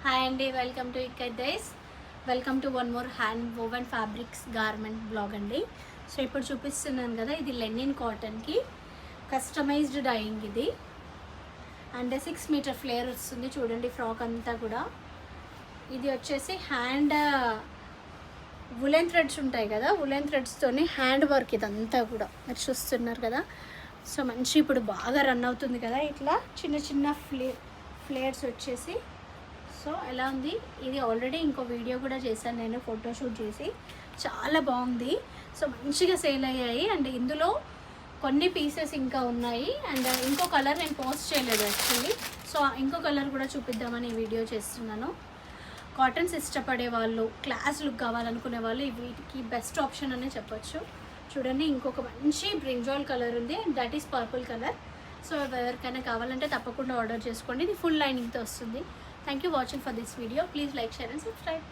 Hi అండి, welcome to ikat days. Welcome to one more hand woven fabrics garment blog అండి. So ఇప్పుడు చూపిస్తున్నాను కదా, ఇది లెనిన్ కాటన్కి కస్టమైజ్డ్ డైయింగ్ ఇది. అండ్ 6 మీటర్ ఫ్లేర్ వస్తుంది చూడండి. ఫ్రాక్ అంతా కూడా ఇది వచ్చేసి హ్యాండ్ వులెన్ థ్రెడ్స్ ఉంటాయి కదా, వులెన్ థ్రెడ్స్తోని హ్యాండ్ వర్క్ ఇదంతా కూడా మీరు చూస్తున్నారు కదా. సో మంచి ఇప్పుడు బాగా రన్ అవుతుంది కదా, ఇట్లా చిన్న చిన్న ఫ్లేర్స్ వచ్చేసి. సో ఎలా ఉంది ఇది, ఆల్రెడీ ఇంకో వీడియో కూడా చేశాను నేను, ఫోటోషూట్ చేసి. చాలా బాగుంది. సో మంచిగా సేల్ అయ్యాయి. అండ్ ఇందులో కొన్ని పీసెస్ ఇంకా ఉన్నాయి. అండ్ ఇంకో కలర్ నేను పోస్ట్ చేయలేదు యాక్చువల్లీ. సో ఇంకో కలర్ కూడా చూపిద్దామని ఈ వీడియో చేస్తున్నాను. కాటన్స్ ఇష్టపడే వాళ్ళు, క్లాస్ లుక్ కావాలనుకునే వాళ్ళు వీటికి బెస్ట్ ఆప్షన్ అనే చెప్పొచ్చు. చూడండి, ఇంకొక మంచి బ్రింజాల్ కలర్ ఉంది, and that is purple colour. So ఎవరికైనా కావాలంటే తప్పకుండా ఆర్డర్ చేసుకోండి. ఇది ఫుల్ లైనింగ్తో వస్తుంది. Thank you for watching for this video. Please like, share and subscribe.